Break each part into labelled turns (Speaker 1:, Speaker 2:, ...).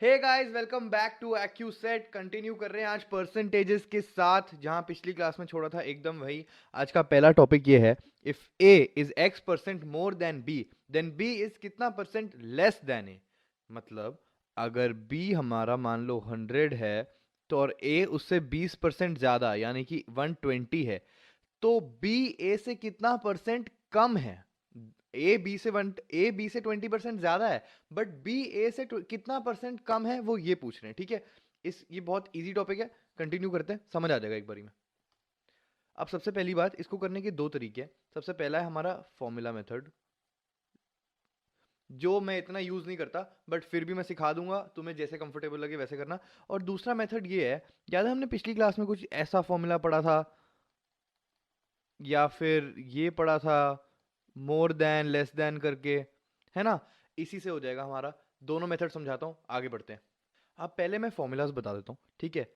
Speaker 1: Hey guys, welcome back to एक्यू सेट। Continue कर रहे हैं आज परसेंटेजेस के साथ, जहां पिछली क्लास में छोड़ा था एकदम वही। आज का पहला टॉपिक ये है, if A is x percent more than B, then B is कितना परसेंट लेस देन ए। मतलब अगर बी हमारा मान लो 100 है, तो और ए उससे 20% ज्यादा यानी कि 120 है, तो बी ए से कितना परसेंट कम है। ए बी से 20% ज्यादा है, बट बी ए से कितना परसेंट कम है वो ये पूछ रहे हैं। ठीक है, ये बहुत इजी टॉपिक है, कंटिन्यू करते हैं, समझ आ जाएगा एक बारी में। अब सबसे पहली बात, इसको करने के दो तरीके हैं। सबसे पहला है हमारा फॉर्मूला मेथड, जो मैं इतना यूज नहीं करता, बट फिर भी मैं सिखा दूंगा, तुम्हें जैसे कंफर्टेबल लगे वैसे करना। और दूसरा मेथड ये है, याद है हमने पिछली क्लास में कुछ ऐसा फॉर्मूला पढ़ा था, या फिर ये पढ़ा था मोर देन लेस देन करके, है ना। इसी से हो जाएगा हमारा। दोनों मेथड समझाता हूँ, आगे बढ़ते हैं। अब पहले मैं फॉर्मूलाज बता देता हूँ, ठीक है।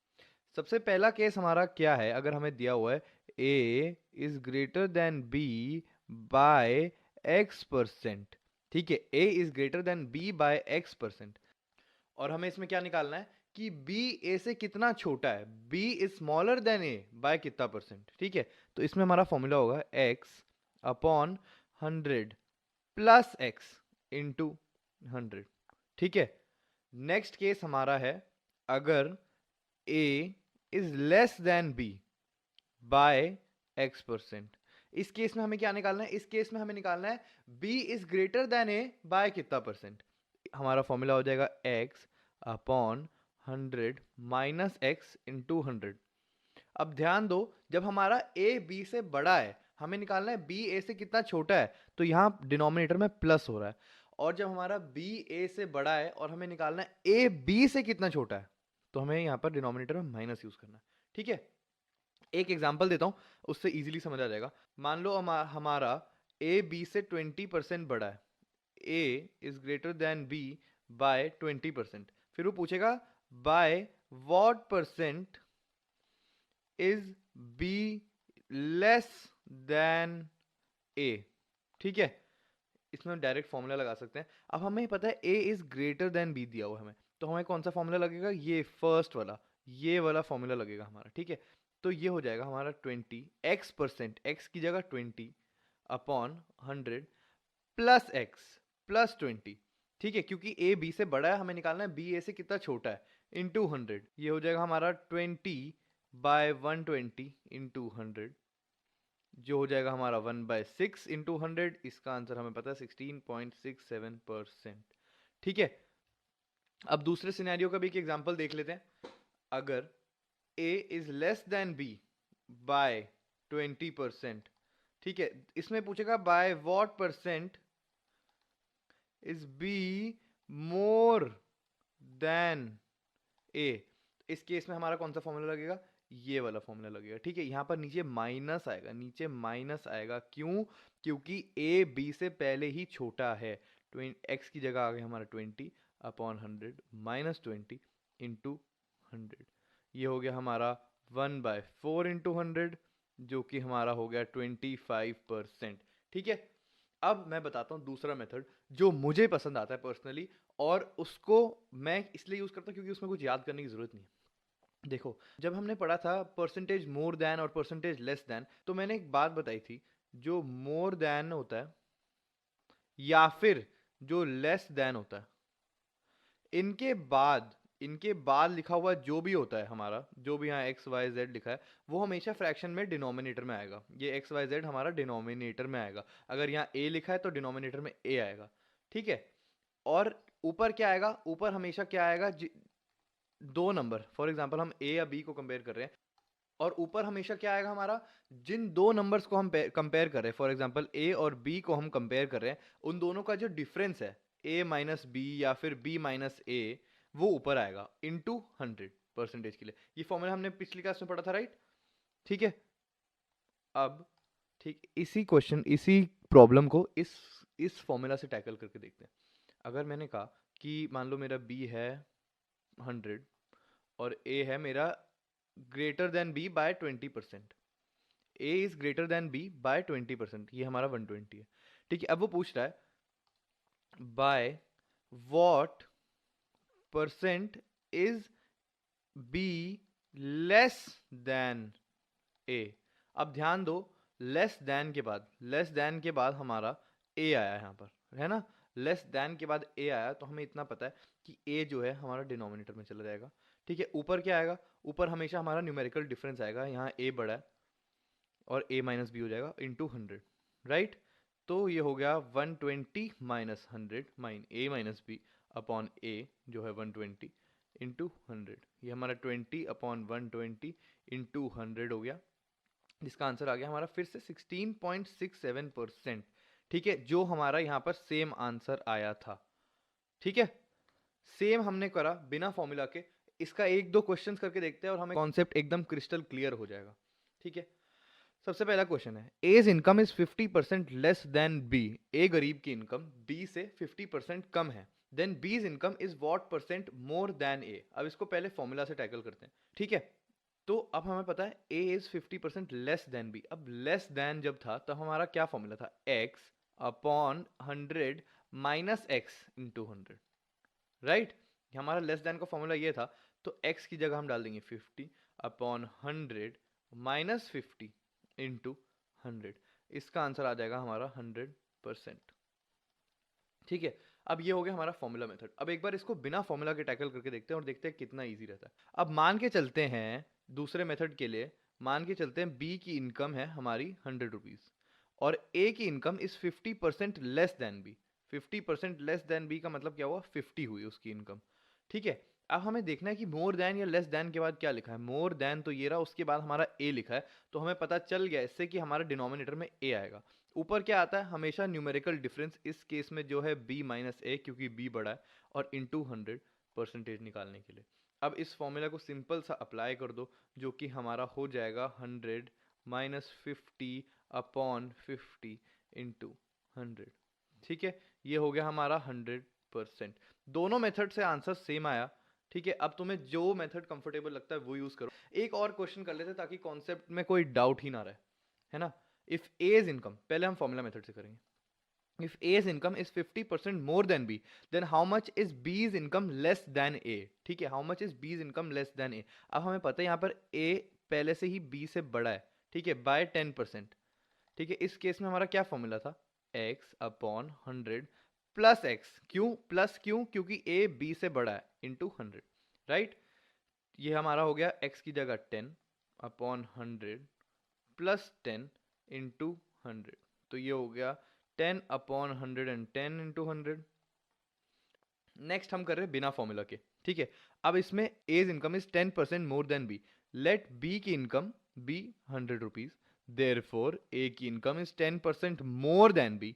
Speaker 1: सबसे पहला केस हमारा क्या है, अगर हमें दिया हुआ है A is greater than B by X percent. ठीक है, A is greater than B by X percent, और हमें इसमें क्या निकालना है कि b a से कितना छोटा है। b is smaller than a by कितना परसेंट। ठीक है, तो इसमें हमारा फॉर्मूला होगा x upon 100 plus x into 100। ठीक है, नेक्स्ट केस हमारा है, अगर a is less than b by x percent. इस केस में हमें क्या निकालना है, इस केस में हमें निकालना है b is greater than a by कितना परसेंट। हमारा फॉर्मूला हो जाएगा x upon 100 minus x into 100। अब ध्यान दो, जब हमारा a b से बड़ा है, हमें निकालना है b a से कितना छोटा है, तो यहाँ डिनोमिनेटर में प्लस हो रहा है। और जब हमारा b a से बड़ा है और हमें निकालना है a b से कितना छोटा है, तो हमें यहाँ पर डिनोमिनेटर में माइनस यूज करना है। ठीक है, एक एग्जांपल देता हूँ, उससे इजीली समझ आ जाएगा। मान लो हमारा a b से 20% बड़ा है, a is greater than b by 20%। फिर वो पूछेगा by what percent is b less than a। ठीक है, इसमें डायरेक्ट फॉर्मूला लगा सकते हैं। अब हमें पता है a is greater than b दिया हुआ है हमें, तो हमें कौन सा फॉर्मूला लगेगा, ये फर्स्ट वाला, ये वाला फॉर्मूला लगेगा हमारा। ठीक है, तो ये हो जाएगा हमारा 20 x परसेंट, x की जगह 20 अपॉन 100 प्लस x प्लस 20। ठीक है, क्योंकि a b से बड़ा है, हमें निकालना है b a से कितना छोटा है, इंटू 100। ये हो जाएगा हमारा 20 बाय 120 इंटू 100, जो हो जाएगा हमारा 1/6 इंटू 100। इसका आंसर हमें पता है 16.67%। ठीक है, अब दूसरे सिनेरियो का भी एक एग्जांपल देख लेते हैं। अगर a is less than b by 20%। ठीक है, इसमें पूछेगा by what percent is b more than a। इस केस में हमारा कौन सा फॉर्मूला लगेगा, ये वाला फॉर्मूला लगेगा। ठीक है, यहाँ पर नीचे माइनस आएगा, नीचे माइनस आएगा, क्यों, क्योंकि a b से पहले ही छोटा है। x की जगह आ गया हमारा 20 अपॉन 100 माइनस 20 इंटू 100। ये हो गया हमारा 1/4 इंटू 100, जो कि हमारा हो गया 25%। ठीक है, अब मैं बताता हूँ दूसरा मेथड, जो मुझे पसंद आता है पर्सनली, और उसको मैं इसलिए यूज करता हूँ क्योंकि उसमें कुछ याद करने की जरूरत नहीं है। देखो, जब हमने पढ़ा था परसेंटेज मोर देन और परसेंटेज लेस देन, तो मैंने एक बात बताई थी, जो मोर देन होता है या फिर जो लेस देन होता है, इनके बाद इनके बाद लिखा हुआ जो भी होता है हमारा, जो भी यहाँ एक्स वाई जेड लिखा है, वो हमेशा फ्रैक्शन में डिनोमिनेटर में आएगा। ये एक्स वाई जेड हमारा डिनोमिनेटर में आएगा। अगर यहाँ ए लिखा है तो डिनोमिनेटर में ए आएगा। ठीक है, और ऊपर क्या आएगा, ऊपर हमेशा क्या आएगा, दो नंबर। फॉर एग्जाम्पल हम ए या बी को कंपेयर कर रहे हैं, और ऊपर हमेशा क्या आएगा हमारा, जिन दो नंबर्स को हम कंपेयर कर रहे हैं, फॉर एग्जांपल ए और बी को हम कंपेयर कर रहे हैं, उन दोनों का जो डिफरेंस है, ए माइनस बी या फिर बी माइनस ए, वो ऊपर आएगा इनटू 100 परसेंटेज के लिए। ये फॉर्मूला हमने पिछली क्लास में पढ़ा था, राइट। ठीक है, अब ठीक इसी क्वेश्चन, इसी प्रॉब्लम को इस फॉर्मूला से टैकल करके देखते हैं। अगर मैंने कहा कि मान लो मेरा बी है 100 और ए है मेरा greater than B by 20%। A is greater than B by 20%, ये हमारा 120 है। ठीक है, अब वो पूछ रहा है by what percent is B less than A. अब ध्यान दो, लेस देन के बाद हमारा ए आया यहाँ पर, है ना। लेस देन के बाद ए आया तो हमें इतना पता है कि ए जो है हमारा डिनोमिनेटर में चला जाएगा। ठीक है, ऊपर क्या आएगा, ऊपर हमेशा हमारा न्यूमेरिकल डिफरेंस आएगा, यहाँ ए बड़ा है और ए माइनस बी हो जाएगा इंटू 100, राइट। तो ये हो गया 120 माइनस 100 माइन ए माइनस बी अपॉन ए जो है 120 इंटू 100। ये हमारा 20 अपॉन 120 इंटू 100 हो गया, जिसका आंसर आ गया हमारा फिर से 16.67%। ठीक है, जो हमारा यहाँ पर सेम आंसर आया था। ठीक है, सेम हमने करा बिना फॉर्मूला के। इसका एक दो क्वेश्चंस करके देखते हैं और हमें कॉन्सेप्ट एकदम क्रिस्टल क्लियर हो जाएगा। ठीक है, सबसे पहला क्वेश्चन है, A's income is 50% less than B. A गरीब की इनकम बी से 50% कम है, then B's income is what percent more than A. अब इसको पहले फॉर्मूला से टैकल करते हैं। ठीक है, तो अब हमें पता है A is 50% less than B. अब लेस देन जब था तब हमारा क्या फॉर्मूला था, x upon 100 minus x into 100, right. हमारा लेस देन का फॉर्मूला ये था, तो x की जगह हम डाल देंगे 50 अपॉन 100 माइनस 50 इंटू 100। इसका आंसर आ जाएगा हमारा 100%। ठीक है, अब ये हो गया हमारा फॉर्मूला मेथड। अब एक बार इसको बिना फॉर्मूला के टैकल करके देखते हैं और देखते हैं कितना इजी रहता है। अब मान के चलते हैं दूसरे मेथड के लिए, मान के चलते हैं बी की इनकम है हमारी 100 रुपीज और ए की income is 50% less than B. 50% less than B का मतलब क्या हुआ, 50 हुई उसकी इनकम। ठीक है, अब हमें देखना है कि मोर देन या लेस देन के बाद क्या लिखा है। मोर देन तो ये रहा, उसके बाद हमारा ए लिखा है, तो हमें पता चल गया इससे कि हमारा डिनोमिनेटर में ए आएगा। ऊपर क्या आता है, हमेशा न्यूमेरिकल डिफरेंस, इस केस में जो है b माइनस ए, क्योंकि b बड़ा है, और इंटू 100 परसेंटेज निकालने के लिए। अब इस फॉर्मूला को सिंपल सा अप्लाई कर दो, जो कि हमारा हो जाएगा 100 माइनस 50 अपॉन 50 इंटू 100। ठीक है, ये हो गया हमारा 100%। दोनों मेथड से आंसर सेम आया। ठीक है, अब तुम्हें जो मेथड कंफर्टेबल लगता है वो यूज करो। एक और क्वेश्चन कर लेते ताकि कॉन्सेप्ट में कोई डाउट ही ना रहे, है ना। इफ एज इनकम, पहले हम फॉर्मूला मेथड से करेंगे। If A's income is 50% more than B, then how much is B's income less than A. ठीक है, how much is B's income less than A. अब हमें पता है यहाँ पर ए पहले से ही बी से बड़ा है, ठीक है, बाय 10%। ठीक है, इस केस में हमारा क्या फॉर्मूला था, x अपॉन 100 प्लस एक्स। क्यों प्लस, क्यों, क्योंकि a b से बड़ा है, इंटू 100, राइट। ये हमारा हो गया x की जगह 10 अपॉन 100 प्लस 10 इंटू 100। तो ये हो गया 10 अपॉन 110 इंटू 100। नेक्स्ट हम कर रहे हैं बिना फॉर्मूला के। ठीक है, अब इसमें A's income is 10% more than B. Let B की income B 100 rupees, therefore A की income is 10% more than B,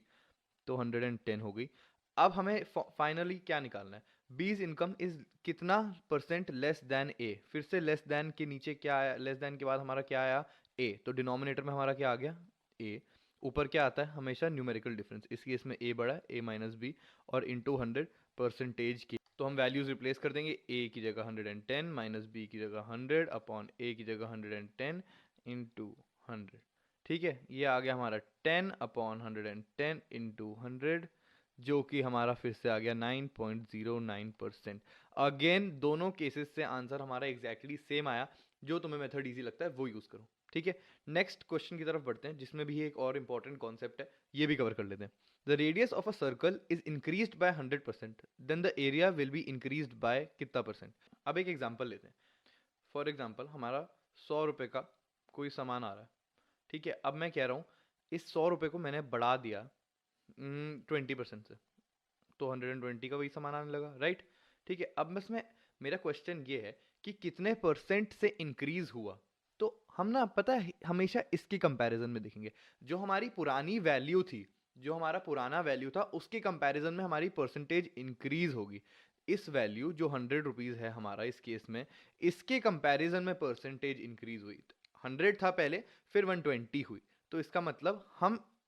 Speaker 1: तो 110 हो गई। अब हमें फाइनली क्या निकालना है, बीज इनकम इज कितना परसेंट लेस देन ए। फिर से लेस देन के नीचे क्या आया, लेस देन के बाद हमारा क्या आया, ए। तो डिनोमिनेटर में हमारा क्या आ गया, ए। ऊपर क्या आता है, हमेशा न्यूमेरिकल डिफरेंस, इस केस में ए बड़ा है, ए माइनस बी, और इंटू 100 परसेंटेज की। तो हम वैल्यूज रिप्लेस कर देंगे, ए की जगह 110 माइनस बी की जगह 100 अपॉन ए की जगह 110 इंटू 100। ठीक है, ये आ गया हमारा 10 अपॉन 110 इंटू 100, जो कि हमारा फिर से आ गया 9.09%। अगेन दोनों केसेस से आंसर हमारा एग्जैक्टली सेम आया। जो तुम्हें मेथड इजी लगता है वो यूज करो। ठीक है, नेक्स्ट क्वेश्चन की तरफ बढ़ते हैं, जिसमें भी एक और इंपॉर्टेंट कॉन्सेप्ट है, ये भी कवर कर लेते हैं। The radius of a circle is increased by 100%, then the area will be increased by कितना परसेंट। अब एक एग्जांपल लेते हैं। फॉर एग्जांपल हमारा 100 रुपए का कोई सामान आ रहा है। ठीक है, अब मैं कह रहा हूँ इस 100 रुपए को मैंने बढ़ा दिया 20% से, तो 120 का वही सामान आने लगा, राइट। ठीक है, अब इसमें मेरा क्वेश्चन ये है कि कितने परसेंट से इंक्रीज हुआ। तो हम ना पता है हमेशा इसकी कंपैरिजन में देखेंगे, जो हमारी पुरानी वैल्यू थी, जो हमारा पुराना वैल्यू था, उसके कंपैरिजन में हमारी परसेंटेज इंक्रीज होगी। इस वैल्यू जो 100 रुपीज है हमारा इस केस में, इसके कंपैरिजन में परसेंटेज इंक्रीज हुई। 100 था पहले, फिर 120 हुई। तो इसका मतलब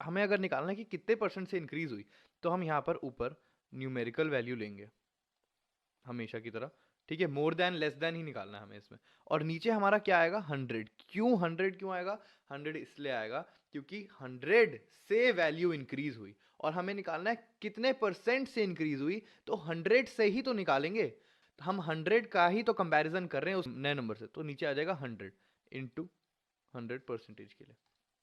Speaker 1: हमें अगर निकालना है कि कितने परसेंट से इंक्रीज हुई, तो हम यहाँ पर ऊपर न्यूमेरिकल वैल्यू लेंगे हमेशा की तरह। ठीक है, मोर देन लेस देन ही निकालना है हमें इसमें। और नीचे हमारा क्या आएगा, 100। क्यों 100 क्यों आएगा, 100 इसलिए आएगा क्योंकि 100 से वैल्यू इंक्रीज हुई, और हमें निकालना है कितने परसेंट से इंक्रीज हुई, तो 100 से ही तो निकालेंगे। हम 100 का ही तो कंपैरिजन कर रहे हैं उस नए नंबर से, तो नीचे आ जाएगा 100 इंटू 100% के लिए।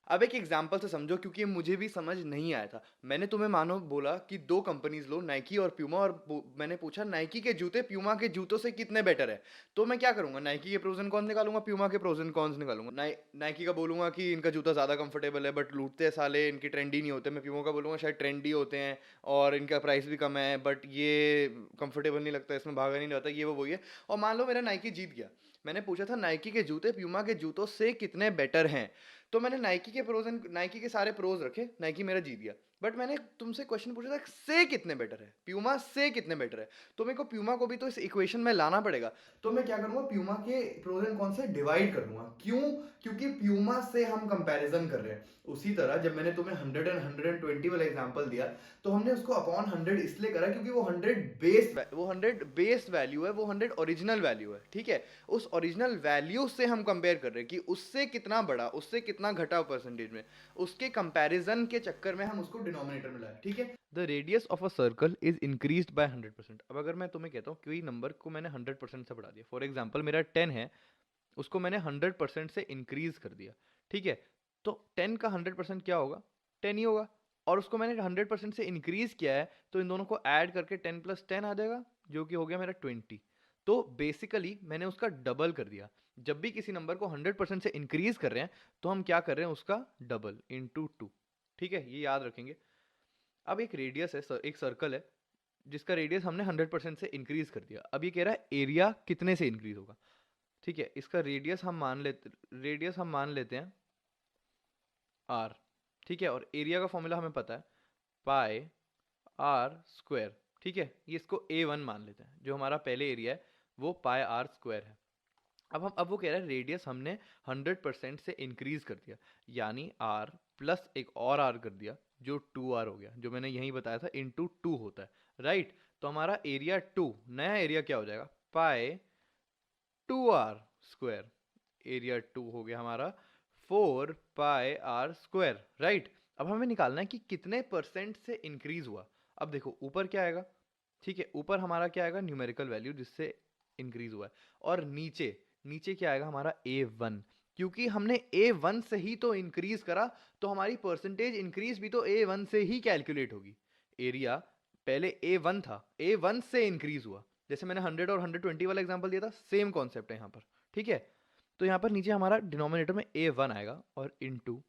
Speaker 1: अब एक एग्जांपल से समझो, क्योंकि मुझे भी समझ नहीं आया था। मैंने तुम्हें मानो बोला कि दो कंपनीज लो, नाइकी और प्यूमा, और मैंने पूछा नाइकी के जूते प्यूमा के जूतों से कितने बेटर है। तो मैं क्या करूंगा, नाइकी के प्रोज एंड कॉन्स निकालूंगा, प्यूमा के प्रोज एंड कॉन्स निकालूंगा। नाइकी का बोलूंगा कि इनका जूता ज्यादा कंफर्टेबल है बट लूटते हैं साले, इनकी ट्रेंडी नहीं होते। मैं प्यूमा का बोलूंगा शायद ट्रेंडी होते हैं और इनका प्राइस भी कम है बट ये कंफर्टेबल नहीं लगता, इसमें भागा नहीं रहता, ये वो वही है। और मान लो मेरा नाइकी जीत गया। मैंने पूछा था नाइकी के जूते प्यूमा के जूतों से कितने बेटर हैं, तो मैंने नाइकी के प्रोज एंड नाइकी के सारे प्रोज रखे, नाइकी मेरा जीत गया। बट मैंने तुमसे क्वेश्चन पूछा था से कितने बेटर है, प्यूमा से कितने बेटर है। तो मेरे को प्यूमा को भी तो इस इक्वेशन में लाना पड़ेगा। तो मैं क्या करूंगा, प्यूमा के प्रोज एंड कॉन्स से डिवाइड कर दूंगा। क्यों? क्योंकि प्यूमा से हम कंपैरिजन कर रहे हैं। उसी तरह जब मैंने तुम्हें 100 एंड 120 वाला एग्जांपल दिया, तो हमने उसको अपॉन 100 इसलिए करा क्योंकि वो 100 बेस वैल्यू है, वो 100 ओरिजिनल वैल्यू है। ठीक है, उस ओरिजिनल वैल्यू से हम कंपेयर कर रहे हैं कि उससे कितना बड़ा, उससे कितना घटा परसेंटेज में, उसके कंपैरिजन के चक्कर में हम उसको डिनोमिनेटर में लाए। ठीक है, the radius of a circle is increased by 100%। अब अगर मैं तुम्हें कहता हूँ कोई नंबर को मैंने 100% से बढ़ा दिया, फॉर एग्जाम्पल मेरा 10 है, उसको मैंने 100% से इंक्रीज कर दिया। ठीक है, तो 10 का 100% क्या होगा, 10 ही होगा। और उसको मैंने 100% से इंक्रीज किया है, तो इन दोनों को ऐड करके 10 प्लस 10 आ जाएगा, जो कि हो गया मेरा 20। तो बेसिकली मैंने उसका डबल कर दिया। जब भी किसी नंबर को 100% से इंक्रीज कर रहे हैं, तो हम क्या कर रहे हैं, उसका डबल इंटू 2। ठीक है, ये याद रखेंगे। अब एक रेडियस है, एक सर्कल है जिसका रेडियस हमने 100% से इंक्रीज कर दिया। अब ये कह रहा है एरिया कितने से इंक्रीज होगा। ठीक है, इसका रेडियस हम मान लेते हैं r। ठीक है, और एरिया का फॉर्मूला हमें पता है, पाई आर स्क्वायर। ठीक है, ये इसको a1 मान लेते हैं, जो हमारा पहले एरिया है वो पाई आर स्क्वायर है। अब वो कह रहा है रेडियस हमने 100% से इंक्रीज कर दिया, यानी r प्लस एक और r कर दिया, जो 2r हो गया, जो मैंने यही बताया था इंटू 2 होता है। राइट, तो हमारा एरिया 2, नया एरिया क्या हो जाएगा, पाई 2r स्क्वायर। एरिया 2 हो गया हमारा 4 पाई आर स्क्वायर। राइट, अब हमें निकालना है कि कितने परसेंट से इंक्रीज हुआ। अब देखो ऊपर क्या आएगा, ठीक है, ऊपर हमारा क्या आएगा, न्यूमेरिकल वैल्यू जिससे इंक्रीज हुआ है। और नीचे नीचे क्या आएगा हमारा a1, क्योंकि हमने a1 से ही तो इंक्रीज करा, तो हमारी परसेंटेज इंक्रीज भी तो a1 से ही कैलकुलेट होगी। एरिया पहले a1 था, a1 से इंक्रीज हुआ, जैसे मैंने 100 और 120 वाला एग्जांपल दिया था, सेम कॉन्सेप्ट है यहाँ पर। ठीक है, तो यहाँ पर नीचे हमारा डिनोमिनेटर में a1 आएगा और इंटू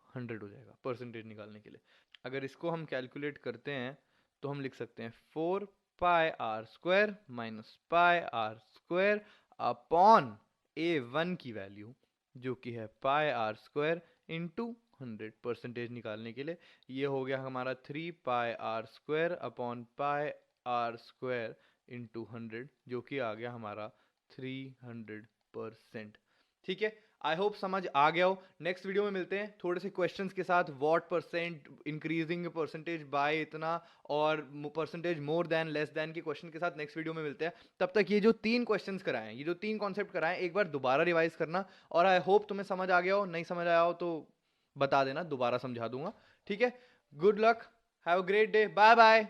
Speaker 1: 100 हो जाएगा परसेंटेज निकालने के लिए। अगर इसको हम कैलकुलेट करते हैं तो हम लिख सकते हैं 4 pi r square minus pi r square upon a1 की वैल्यू, जो कि है pi r square into 100 percentage निकालने के लिए। ये हो गया हमारा 3 pi r square upon pi r square into 100, जो कि आ गया हमारा 300%। ठीक है, आई होप समझ आ गया हो। नेक्स्ट वीडियो में मिलते हैं थोड़े से क्वेश्चंस के साथ, what percent increasing percentage by इतना, और परसेंटेज मोर देन लेस देन के क्वेश्चन के साथ नेक्स्ट वीडियो में मिलते हैं। तब तक ये जो 3 क्वेश्चंस कराए हैं, ये जो 3 कॉन्सेप्ट कराए हैं, एक बार दोबारा रिवाइज करना। और आई होप तुम्हें समझ आ गया हो, नहीं समझ आया हो तो बता देना, दोबारा समझा दूंगा। ठीक है, good luck, have a great day, bye bye.